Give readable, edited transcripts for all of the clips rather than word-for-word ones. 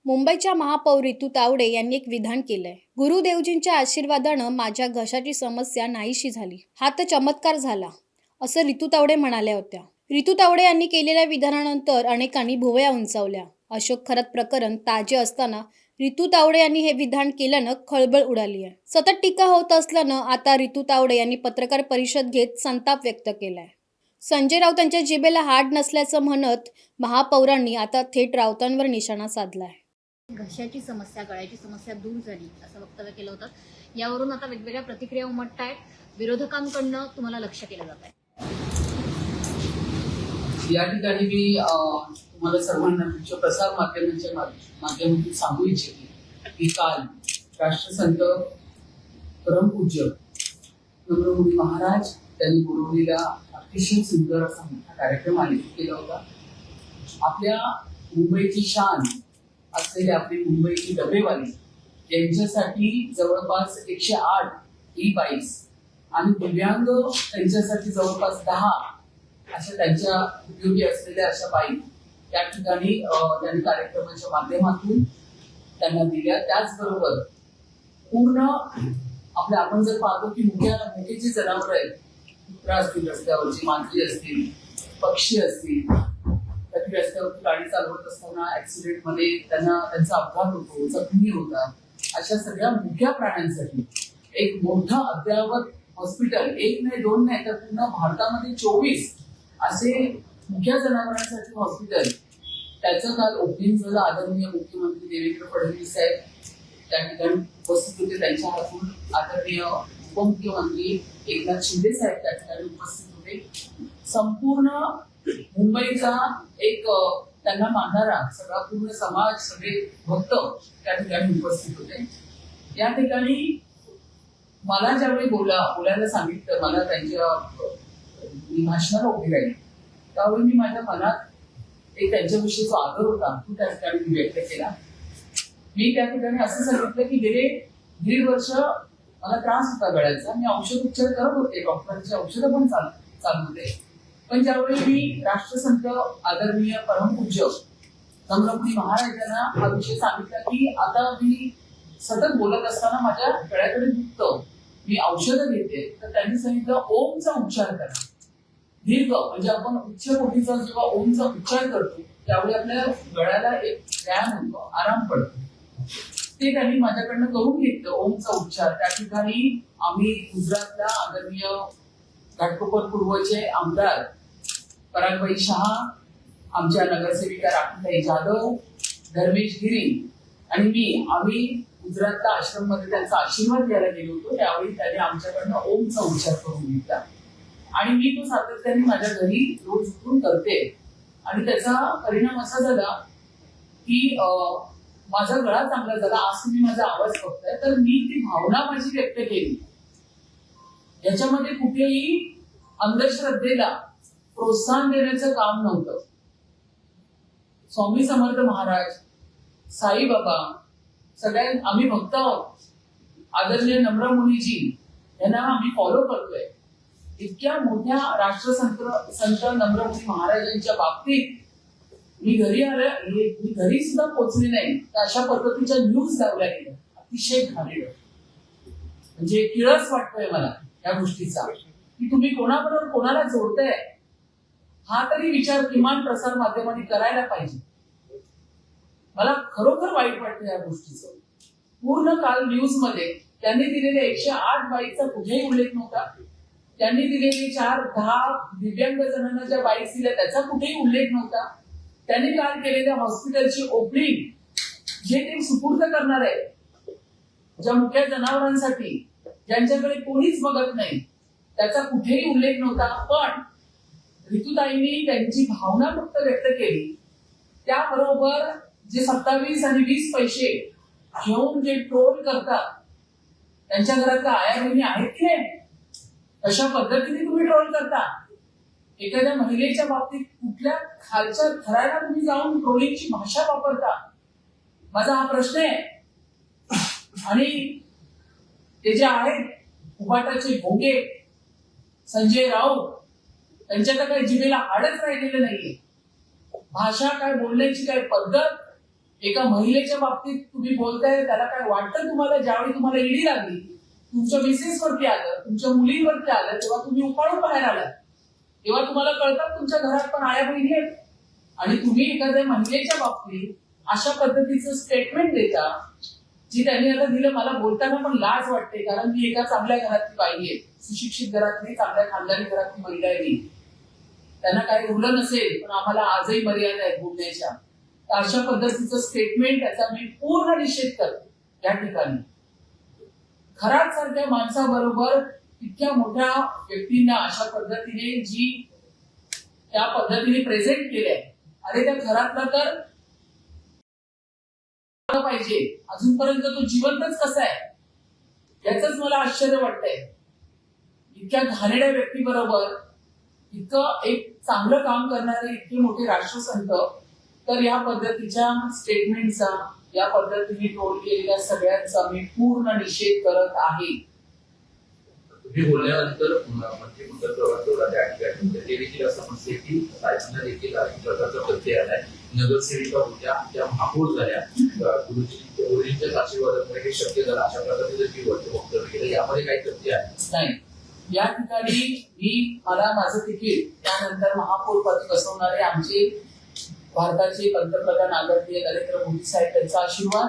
मुंबईच्या महापौर रितू तावडे यांनी एक विधान केलंय. गुरुदेवजींच्या आशीर्वादानं माझ्या घशाची समस्या नाहीशी झाली. हा तर चमत्कार झाला, असं रितू तावडे म्हणाल्या होत्या. रितू तावडे यांनी केलेल्या विधानानंतर अनेकांनी भुवया उंचावल्या. अशोक खरत प्रकरण ताजे असताना रितू तावडे यांनी हे विधान केल्यानं खळबळ उडाली आहे. सतत टीका होत असल्यानं आता रितू तावडे यांनी पत्रकार परिषद घेत संताप व्यक्त केलाय. संजय राऊत यांच्या जिभेला हाड नसल्याचं म्हणत महापौरांनी आता थेट राऊतांवर निशाणा साधलाय. घशाची समस्या, गळ्याची समस्या दूर झाली असं वक्तव्य केलं होतं. यावरून आता वेगवेगळ्या प्रतिक्रिया उमटत आहेत. विरोधकांकडनं तुम्हाला लक्ष केलं जात आहे. या ठिकाणी मी तुम्हाला सर्वांना तुमच्या प्रसार माध्यमांच्या माध्यमातून सांगू इच्छिते की काल राष्ट्रसंत परमपूज्य नम्रमुनी महाराज त्यांनी बोलवलेला अतिशय सुंदर असा मोठा कार्यक्रम आयोजित केला होता. आपल्या मुंबईची शान असलेले आपली मुंबईची डबेवाली यांच्यासाठी जवळपास 108 ई-बाईक्स आणि दिव्यांग त्यांच्यासाठी जवळपास 10 अशा त्यांच्या उपयोगी असलेल्या अशा बाईक त्या ठिकाणी त्यांनी कार्यक्रमाच्या माध्यमातून त्यांना दिल्या. त्याचबरोबर पूर्ण आपल्या आपण जर पाहतो की मुख्य जी जनावर आहेत, कुत्रा असतील, रस्त्यावरची मांजरी असतील, पक्षी असतील, कधी रस्त्यावरती गाडी चालवत असताना ऍक्सिडेंट मध्ये त्यांचा अपघात होतो, जखमी होतात, अशा सगळ्या मुख्य प्राण्यांसाठी एक मोठं अद्ययावत हॉस्पिटल, एक नाही दोन नाही तर पूर्ण भारतामध्ये 24 असे मुख्य जनावरांसाठी हॉस्पिटल त्याचं काल ओपनिंग झालं. आदरणीय मुख्यमंत्री देवेंद्र फडणवीस साहेब त्या ठिकाणी उपस्थित होते. त्यांच्या हातून आदरणीय उपमुख्यमंत्री एकनाथ शिंदे साहेब त्या ठिकाणी उपस्थित होते. संपूर्ण मुंबईचा एक त्यांना मानणारा सगळा पूर्ण समाज, सगळे भक्त त्या ठिकाणी उपस्थित होते. या ठिकाणी मला ज्यावेळी बोलायला सांगितलं, मला त्यांच्या मी भाषणाला उभी राहिली, त्यावेळी मी माझ्या मनात एक त्यांच्याविषयीचा आदर होता तो त्या ठिकाणी मी व्यक्त केला. मी त्या ठिकाणी असं सांगितलं की गेले 1.5 वर्ष मला त्रास होता गळ्याचा. मी औषध उपचार करत होते, डॉक्टरांचे औषधं पण चालू होते. पण ज्यावेळी मी राष्ट्रसंत आदरणीय परमपूज्य नम्रमुनी महाराजांना हा विषय सांगितला की आता मी सतत बोलत असताना माझ्या गळ्याकडे दुखतं, मी औषधं घेते, तर त्यांनी सांगितलं ओमचा उच्चार करा. दीर्घ म्हणजे आपण उच्च कोटीचा जेव्हा ओमचा उच्चार करतो त्यावेळी आपल्या गळ्याला एक व्यायाम होतो, आराम पडतो. ते त्यांनी माझ्याकडनं करून घेतलं ओमचा उच्चार. त्या ठिकाणी आम्ही गुजरातला आदरणीय घाटकोपर पूर्वचे आमदार परागबाई शहा, आमच्या नगरसेविका राखीताई जाधव, धर्मेश गिरी आणि आम्ही गुजरातला आश्रम मध्ये त्यांचा आशीर्वाद घ्यायला गेलो होतो. त्यावेळी त्यांनी आमच्याकडनं ओमचा उच्चार करून घेतला आणि मी तो सातत्याने माझ्या घरी रोज उठून करते. आणि त्याचा परिणाम असा झाला की माझा गळा चांगला झाला. आज तुम्ही माझा आवाज बघताय तर मी ती भावना माझी व्यक्त केली. याच्यामध्ये कुठेही अंधश्रद्धेला प्रोत्साहन देण्याचं काम नव्हतं. स्वामी समर्थ महाराज, साईबाबा सगळ्या आम्ही भक्त आहोत. आदरणीय नम्रमुनीजी यांना आम्ही फॉलो करतोय. इतक्या मोठ्या संत नम्रमुनी महाराजांच्या बाबतीत मी घरी सुद्धा पोहोचले नाही तर अशा पद्धतीच्या न्यूज लावल्या गेल्या. अतिशय घाणेरडं, म्हणजे किळस वाटतोय मला या गोष्टीचा की तुम्ही कोणाबरोबर कोणाला जोडताय हा तरी विचार किमान प्रसार माध्यमांनी करायला पाहिजे. मला खरोखर वाईट वाटतं या गोष्टीचं. पूर्ण काल न्यूज मध्ये त्यांनी दिलेल्या 108 बाईकचा कुठेही उल्लेख नव्हता. त्यांनी दिलेले 4-10 दिव्यांग जणांना ज्या बाईक्स दिल्या त्याचा कुठेही उल्लेख नव्हता. त्यांनी काल केलेल्या हॉस्पिटलची ओपनिंग जे ते सुपूर्द करणार आहे ज्या मुख्य जनावरांसाठी ज्यांच्याकडे कोणीच बघत नाही त्याचा कुठेही उल्लेख नव्हता. पण रितुताईंनी त्यांची भावना फक्त व्यक्त केली. त्याबरोबर जे 27 आणि 20 पैसे घेऊन जे ट्रोल करतात, त्यांच्या घरातल्या आया बहिणी आहेत की नाही, अशा पद्धतीने तुम्ही ट्रोल करता. एखाद्या महिलेच्या बाबतीत कुठल्या खालच्या थराला तुम्ही जाऊन ट्रोलिंगची भाषा वापरता. माझा हा प्रश्न आहे. आणि ते जे आहेत उभाटाचे भोगे संजय राऊत, त्यांच्या तर काही जिभेला हाडच राहिलेलं नाहीये. भाषा काय, बोलण्याची काय पद्धत एका महिलेच्या बाबतीत तुम्ही बोलताय, त्याला काय वाटतं तुम्हाला? ज्यावेळी तुम्हाला ईडी लागली, तुमच्या मिसेसवरती आलं, तुमच्या मुलींवरती आलं, तेव्हा तुम्ही उपाडून बाहेर आलात, तेव्हा तुम्हाला कळतात तुमच्या घरात पण आया बहिणी आहेत. आणि तुम्ही एखाद्या महिलेच्या बाबतीत अशा पद्धतीचं स्टेटमेंट देता, जी त्यांनी आता दिलं. मला बोलताना पण लाज वाटते, कारण मी एका चांगल्या घरातली बाई आहे, सुशिक्षित घरातली, चांगल्या खानदानी घरातली महिला आहे मी. त्यांना काही उरलं नसेल, पण आम्हाला आजही मर्यादा आहेत बोलण्याच्या. तर अशा पद्धतीचं स्टेटमेंट, त्याचा मी पूर्ण निषेध करतो या ठिकाणी. खरात सारख्या माणसाबरोबर इतक्या मोठ्या व्यक्तींना अशा पद्धतीने जी त्या पद्धतीने प्रेझेंट केलंय, अरे त्या घरातला तर पाहिजे, अजूनपर्यंत तो जिवंतच कसा आहे याच मला आश्चर्य वाटतंय. इतक्या घाणेरड्या व्यक्तीबरोबर इतकं एक चांगलं काम करणारे इतके मोठे राष्ट्रसंत, तर या पद्धतीच्या स्टेटमेंटचा, या पद्धतीने ट्रोल केलेल्या सगळ्यांचा मी पूर्ण निषेध करत आहे. तुम्ही बोलल्यानंतर मंत्री मुद्दा प्रवर्तवला त्या ठिकाणी ते देखील असं म्हणते की साहेबांना देखील अशा प्रकारचा प्रत्यय आलाय. नगरसेविका होत्या, त्या महापौर झाल्या, गुरुजींच्या आशीर्वादामुळे हे शक्य झालं. अशा प्रकारचे जर मी वक्तव्य केलं, यामध्ये काही तथ्य आहे? नाही. या ठिकाणी मला माझं तिकीट त्यानंतर महापौर पद बसवणारे आमचे भारताचे पंतप्रधान आदरणीय नरेंद्र मोदी साहेब, त्यांचा आशीर्वाद,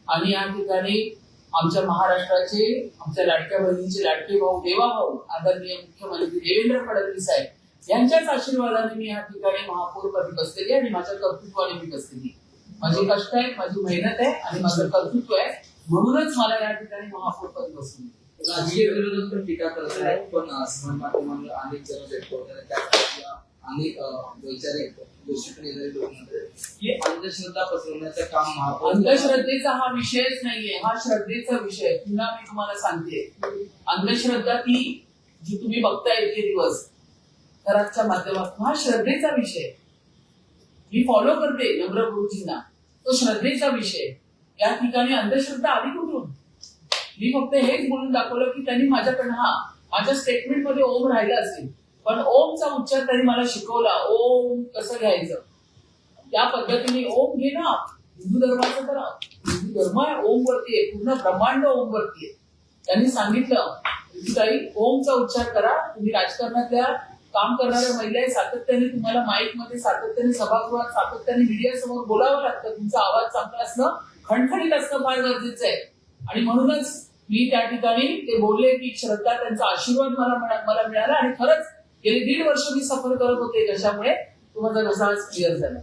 आणि या ठिकाणी आमच्या महाराष्ट्राचे, आमच्या लाडक्या बहिणीचे लाडके भाऊ, देवाभाऊ आदरणीय मुख्यमंत्री देवेंद्र फडणवीस साहेब यांच्याच आशीर्वादाने मी या ठिकाणी महापौर पदी बसलेली आणि माझ्या कर्तृत्वाने मी बसलेली. माझे कष्ट आहेत, माझी मेहनत आहे आणि माझं कर्तृत्व आहे, म्हणूनच मला या ठिकाणी महापौर पदी बसवली. राजकीय विरोधक पण टीका करत आहेत, पण समाज माध्यमांवर अनेक जण व्यक्त होत आहेत, त्यात अनेक वैचारिक गोष्टी लोक म्हणतात की अंधश्रद्धा पसरवण्याचं काम महापौर. अंधश्रद्धेचा हा विषयच नाहीये, हा श्रद्धेचा विषय. पुन्हा मी तुम्हाला सांगते, अंधश्रद्धा ती जी तुम्ही बघताय इतके दिवस घराच्या माध्यमातून, हा श्रद्धेचा विषय. मी फॉलो करते नम्र गुरुजींना, तो श्रद्धेचा विषय. या ठिकाणी अंधश्रद्धा आली कुठून? मी फक्त हेच बोलून दाखवलं की त्यांनी माझ्याकडनं, माझ्या स्टेटमेंट मध्ये ओम राहिला असेल, पण ओमचा उच्चार त्यांनी मला शिकवला. ओम कसं घ्यायचं, त्या पद्धतीने ओम घे ना. हिंदू धर्माचं तर हिंदू धर्म आहे ओम वरती आहे, पूर्ण ब्रह्मांड ओम वरती आहे. त्यांनी सांगितलं काही ओमचा उच्चार करा. तुम्ही राजकारणातल्या काम करणाऱ्या महिला आहे, सातत्याने तुम्हाला माईक मध्ये, सातत्याने सभागृहात, सातत्याने मीडिया समोर बोलावं लागतं. तुमचा आवाज चांगला असणं, खणखणीत असणं फार गरजेचं आहे. आणि म्हणूनच मी त्या ठिकाणी ते बोलले की श्रद्धा, त्यांचा आशीर्वाद मला मिळाला. आणि खरंच गेली 1.5 वर्ष मी सफर करत होते घशामुळे, तो माझा घसा आज क्लिअर झाला.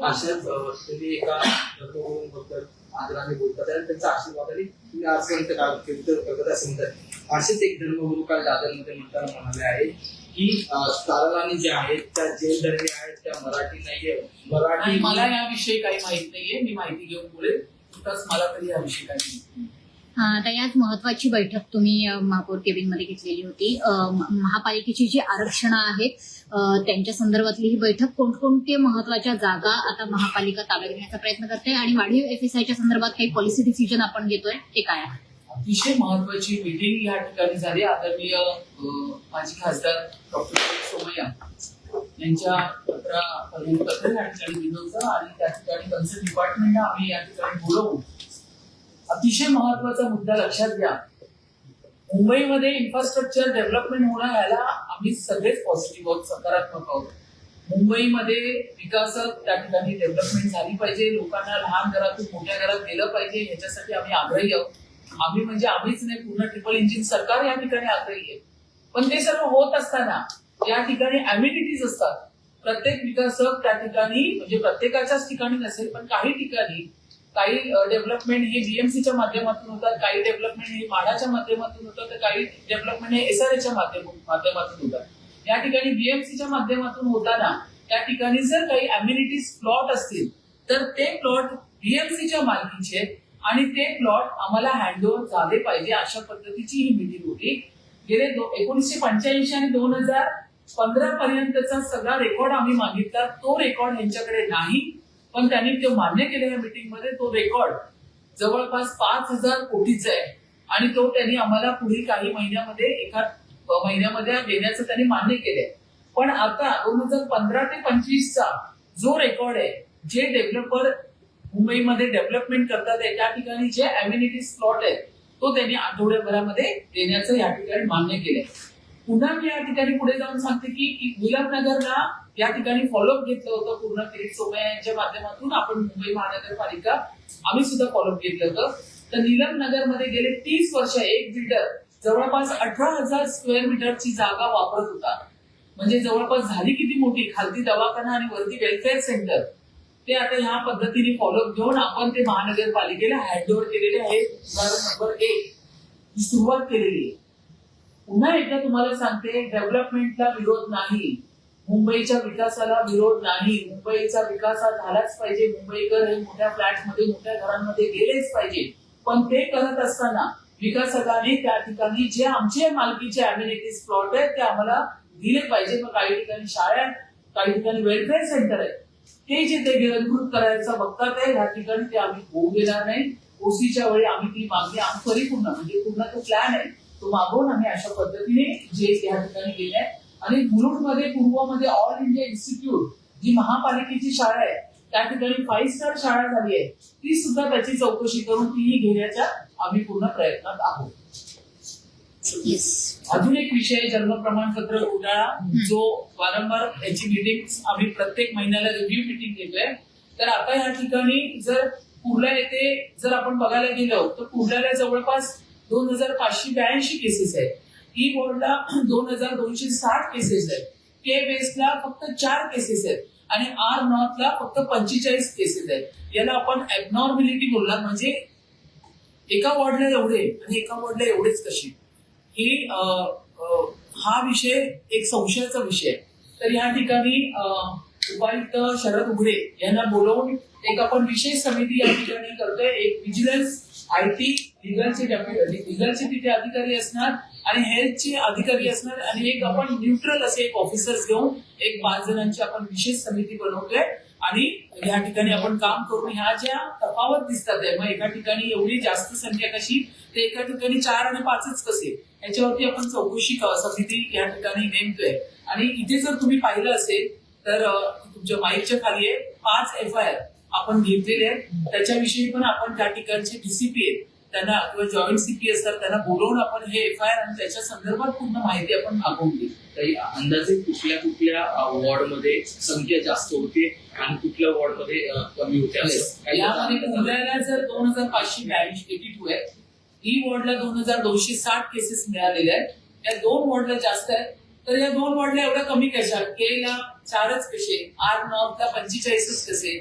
अशाच तुम्ही एका धर्मगुरूंबद्दल आदराने बोलतात आणि त्यांचा आशीर्वादाने तुम्ही आजपर्यंत काम करत असं म्हणतात. असेच एक धर्मगुरू काल दादरमध्ये म्हणताना म्हणाले आहे की ताराराणी ज्या आहेत त्या जैन धर्मी आहेत, त्या मराठी नाहीये. मराठी, मला याविषयी काही माहित नाहीये, मी माहिती घेऊन बोलेल. मला तरी याविषयी काही माहिती नाही. आता याच महत्वाची बैठक तुम्ही महापौर केबिन मध्ये घेतलेली होती. महापालिकेची जी आरक्षणं आहेत त्यांच्या संदर्भातली ही बैठक, कोणकोणत्या महत्वाच्या जागा आता महापालिका ताब्यात घेण्याचा प्रयत्न करते आणि वाढीव FSIच्या संदर्भात काही पॉलिसी डिसिजन आपण घेतोय, ते काय आहे? अतिशय महत्वाची मीटिंग या ठिकाणी झाली. आदरणीय माजी खासदार डॉक्टर सोमय्या यांच्या पत्र या ठिकाणी दिलं होतं आणि त्या ठिकाणी कन्सर्न डिपार्टमेंटला आम्ही या ठिकाणी बोलवून अतिशय महत्वाचा मुद्दा लक्षात घ्या. मुंबईमध्ये इन्फ्रास्ट्रक्चर डेव्हलपमेंट होणं, याला आम्ही सगळेच पॉझिटिव्ह आहोत, सकारात्मक आहोत. मुंबईमध्ये विकासक त्या ठिकाणी डेव्हलपमेंट झाली पाहिजे, लोकांना लहान घरातून मोठ्या घरात गेलं पाहिजे, ह्याच्यासाठी आम्ही आग्रही आहोत. आम्ही म्हणजे आम्हीच नाही, पूर्ण ट्रिपल इंजिन सरकार या ठिकाणी आग्रही आहे. पण ते सर्व होत असताना या ठिकाणी अम्युनिटीज असतात. प्रत्येक विकासक त्या ठिकाणी, म्हणजे प्रत्येकाच्याच ठिकाणी नसेल, पण काही ठिकाणी काही डेव्हलपमेंट हे बीएमसीच्या माध्यमातून होतात, काही डेव्हलपमेंट हे माडाच्या माध्यमातून होतं, तर काही डेव्हलपमेंट हे SRAच्या माध्यमातून होतात. या ठिकाणी बीएमसीच्या माध्यमातून होताना त्या ठिकाणी जर काही अम्युनिटीज प्लॉट असतील तर ते प्लॉट बीएमसीच्या मालकीचे आणि ते प्लॉट आम्हाला हँडओव्हर झाले पाहिजे, अशा पद्धतीची ही मीटिंग होती. गेले 1985 आणि 2015 पर्यंतचा सगळा रेकॉर्ड आम्ही मागितला. तो रेकॉर्ड यांच्याकडे नाही, पण त्यांनी ते मान्य केलं या मीटिंगमध्ये. तो रेकॉर्ड जवळपास 5,000 कोटीचा आहे आणि तो त्यांनी आम्हाला पुढील काही महिन्यामध्ये, एका महिन्यामध्ये देण्याचं त्यांनी मान्य केलंय. पण आता 2015 ते 25चा जो रेकॉर्ड आहे, जे डेव्हलपर मुंबईमध्ये डेव्हलपमेंट करतात आहे त्या ठिकाणी जे अम्युनिटी स्लॉट आहेत तो त्यांनी आठवड्याभरामध्ये देण्याचं या ठिकाणी मान्य केलंय. पुन्हा मी या ठिकाणी पुढे जाऊन सांगते की गुलाबनगरला या ठिकाणी फॉलोअप घेतलं होतं पूर्ण किरीट सोमय्या यांच्या माध्यमातून. आपण मुंबई महानगरपालिका आम्ही सुद्धा फॉलोअप घेतलं होतं. तर नीलम नगरमध्ये गेले 30 वर्ष एक बिल्डर जवळपास 18,000 स्क्वेअर मीटरची जागा वापरत होता. म्हणजे जवळपास झाली किती मोठी, खालती दवाखाना आणि वरती वेलफेअर सेंटर. ते आता ह्या पद्धतीने फॉलोअप घेऊन आपण ते महानगरपालिकेला हँडओव्हर केलेले आहे. उदाहरण नंबर 1 ही सुरुवात केलेली आहे. पुन्हा एकदा तुम्हाला सांगते, डेव्हलपमेंटला विरोध नाही, मुंबईच्या विकासाला विरोध नाही. मुंबईचा विकास हा झालाच पाहिजे. मुंबईकर हे मोठ्या फ्लॅटमध्ये मोठ्या घरांमध्ये गेलेच पाहिजे. पण ते करत असताना विकासकांनी त्या ठिकाणी जे आमचे मालकीचे अम्युनिटीज प्लॉट आहेत ते आम्हाला दिले पाहिजे. मग काही ठिकाणी शाळा आहेत, काही ठिकाणी वेलफेअर सेंटर आहेत, ते जे ते गिळंकृत करायचं बघतात आहे या ठिकाणी ते आम्ही होऊ देणार नाही. ओसीच्या वेळी आम्ही ती मागणी परिपूर्ण म्हणजे पूर्ण तो प्लॅन आहे तो मागवून आम्ही अशा पद्धतीने जे या ठिकाणी गेले आहे. आणि मुलुंडमध्ये पूर्वमध्ये ऑल इंडिया इन्स्टिट्यूट जी महापालिकेची शाळा आहे त्या ठिकाणी 5 स्टार शाळा झाली आहे, ती सुद्धा त्याची चौकशी करून तीही घेण्याच्या आम्ही पूर्ण प्रयत्नात आहोत. अजून एक विषय जन्म प्रमाणपत्र घोटाळा, जो वारंवार याची मीटिंग आम्ही प्रत्येक महिन्याला रिव्ह्यू मीटिंग घेतोय. तर आता या ठिकाणी जर कुर्ला येथे जर आपण बघायला गेलो तर कुर्ल्याला जवळपास 2,582 केसेस आहेत. ई वॉर्डला 2,260 केसेस आहेत. के वेस्टला फक्त 4 केसेस आहेत आणि आर नॉर्थला फक्त 45 केसेस आहेत. याला आपण ऍबनॉर्मॅलिटी बोलणार, म्हणजे एका वॉर्डला एवढे आणि एका वॉर्डला एवढेच कशी, ही हा विषय एक संशयाचा विषय आहे. तर या ठिकाणी उपायुक्त शरद उघडे यांना बोलवून एक आपण विशेष समिती या ठिकाणी करतोय. एक विजिलन्स, IT, लिगलचे तिथे अधिकारी असणार आणि हेल्थचे अधिकारी असणार आणि एक आपण न्यूट्रल असे एक ऑफिसर्स घेऊन एक 5 जणांची आपण विशेष समिती बनवतोय. आणि या ठिकाणी आपण काम करून ह्या ज्या तफावत दिसतात आहे, मग एका ठिकाणी एवढी जास्त संख्या कशी, ते एका ठिकाणी 4 आणि 5च कसे, याच्यावरती आपण चौकशी समिती या ठिकाणी नेमतोय. आणि इथे जर तुम्ही पाहिलं असेल तर तुमच्या माईकच्या खाली आहे 5 FIR आपण घेतलेले आहेत. त्याच्याविषयी पण आपण त्या ठिकाणचे DCP आहेत त्यांना किंवा जॉईंट CP असतात त्यांना बोलवून आपण हे FIR आणि त्याच्या संदर्भात पूर्ण माहिती आपण मागवून घेऊ. तरी अंदाजे कुठल्या कुठल्या वॉर्डमध्ये संख्या जास्त होते आणि कुठल्या वॉर्डमध्ये कमी होते असं यामध्ये कुर्ल्याला जर 2,582 आहे, ई वॉर्डला 2,260 केसेस मिळालेले आहेत. या 2 वॉर्डला जास्त आहेत. तर या 2 वॉर्डला एवढ्या कमी कशा, के ला 4च कसे, आर नॉर्थला 45च कसे,